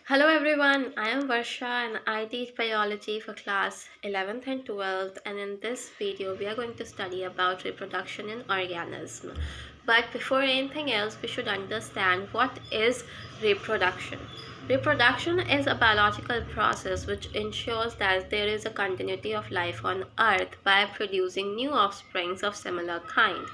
Hello everyone, I am Varsha and I teach biology for class 11th and 12th, and in this video we are going to study about reproduction in organism. But before anything else, we should understand what is reproduction. Reproduction is a biological process which ensures that there is a continuity of life on earth by producing new offsprings of similar kind.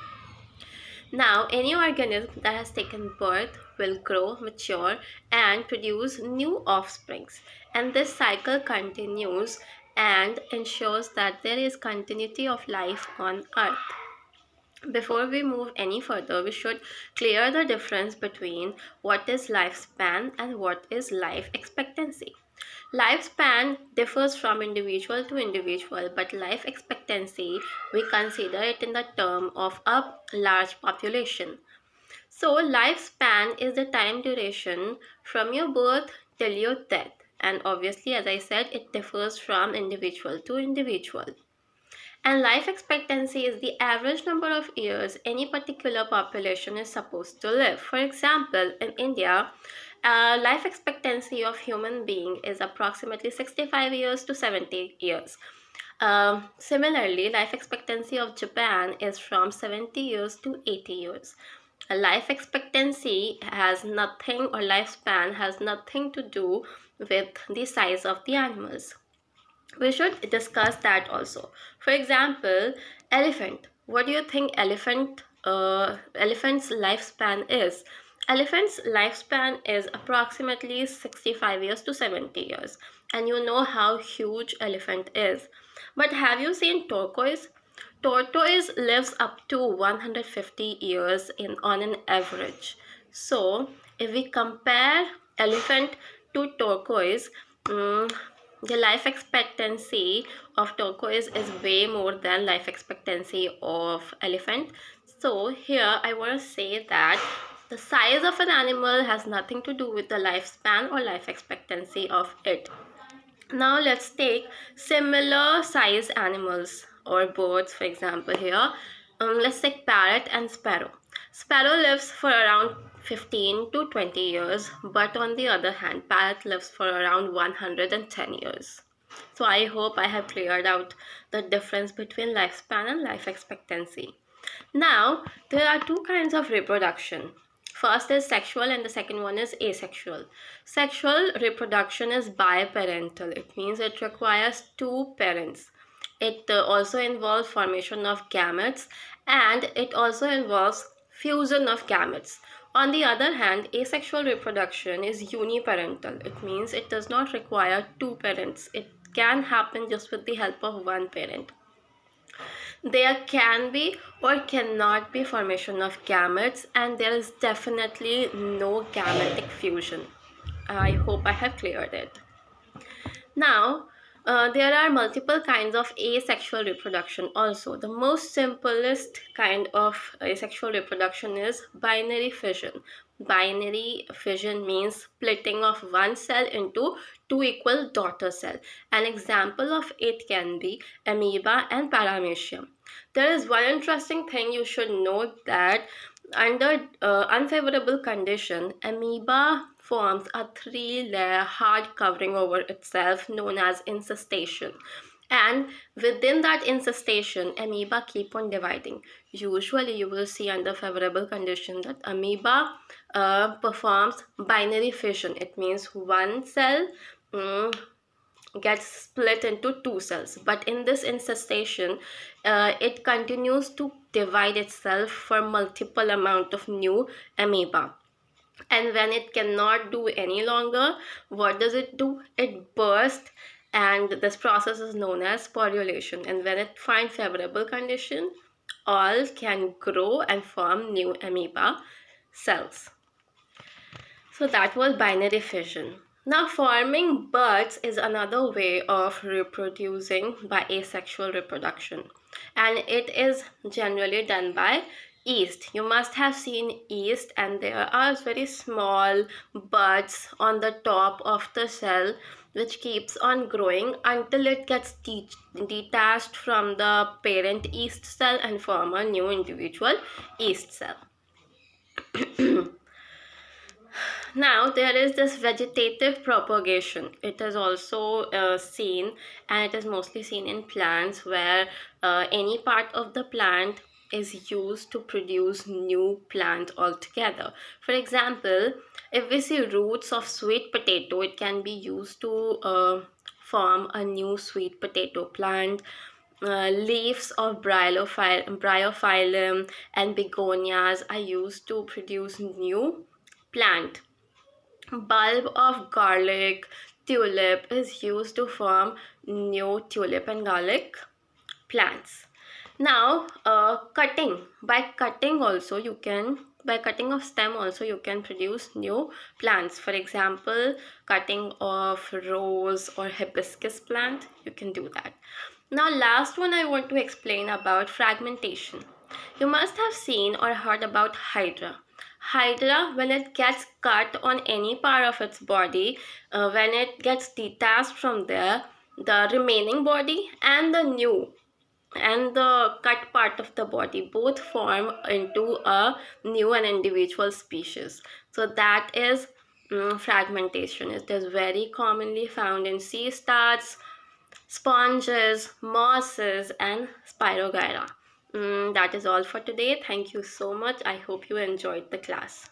Now, any organism that has taken birth will grow, mature, and produce new offsprings. And this cycle continues and ensures that there is continuity of life on Earth. Before we move any further, we should clear the difference between what is lifespan and what is life expectancy. Lifespan differs from individual to individual, but life expectancy, we consider it in the term of a large population. So, lifespan is the time duration from your birth till your death, and obviously, as I said, it differs from individual to individual. And life expectancy is the average number of years any particular population is supposed to live. For example, in India, life expectancy of human being is approximately 65 years to 70 years. Similarly, life expectancy of Japan is from 70 years to 80 years. A life expectancy has nothing, or lifespan has nothing to do with the size of the animals. We should discuss that also. For example, elephant. What do you think elephant's lifespan is? Elephant's lifespan is approximately 65 years to 70 years, and you know how huge elephant is. But have you seen tortoise? Tortoise lives up to 150 years in on an average. So if we compare elephant to tortoise, the life expectancy of tortoise is way more than life expectancy of elephant. So here I want to say that the size of an animal has nothing to do with the lifespan or life expectancy of it. Now let's take similar size animals or birds, for example here. Let's take parrot and sparrow. Sparrow lives for around 15 to 20 years, but on the other hand, parrot lives for around 110 years. So I hope I have cleared out the difference between lifespan and life expectancy. Now, there are two kinds of reproduction. First is sexual and the second one is asexual. Sexual reproduction is biparental. It means it requires two parents. It also involves formation of gametes, and it also involves fusion of gametes. On the other hand, asexual reproduction is uniparental. It means it does not require two parents. It can happen just with the help of one parent. There can be or cannot be formation of gametes, and there is definitely no gametic fusion. I hope I have cleared it. Now, there are multiple kinds of asexual reproduction also. The most simplest kind of asexual reproduction is binary fission. Binary fission means splitting of one cell into two equal daughter cells. An example of it can be amoeba and paramecium. There is one interesting thing you should note, that under unfavorable condition, amoeba forms a three-layer hard covering over itself known as incestation. And within that incestation, amoeba keep on dividing. Usually, you will see under favorable condition that amoeba performs binary fission. It means one cell gets split into two cells, but in this incestation it continues to divide itself for multiple amount of new amoeba. And when it cannot do any longer, what does it do? It bursts, and this process is known as sporulation. And when it finds favorable condition, all can grow and form new amoeba cells. So that was binary fission. Now, forming buds is another way of reproducing by asexual reproduction, and it is generally done by yeast. You must have seen yeast, and there are very small buds on the top of the cell which keeps on growing until it gets detached from the parent yeast cell and form a new individual yeast cell. Now there is this vegetative propagation. It is also seen, and it is mostly seen in plants where any part of the plant is used to produce new plant altogether. For example, if we see roots of sweet potato, it can be used to form a new sweet potato plant. Leaves of bryophyllum and begonias are used to produce new plant. Bulb of garlic tulip is used to form new tulip and garlic plants. Now, by cutting of stem also you can produce new plants. For example, cutting of rose or hibiscus plant, you can do that. Now, last one I want to explain about fragmentation. You must have seen or heard about hydra. Hydra, when it gets cut on any part of its body, when it gets detached from there, the remaining body and the cut part of the body both form into a new and individual species. So that is fragmentation. It is very commonly found in sea stars, sponges, mosses, and spirogyra. That is all for today. Thank you so much. I hope you enjoyed the class.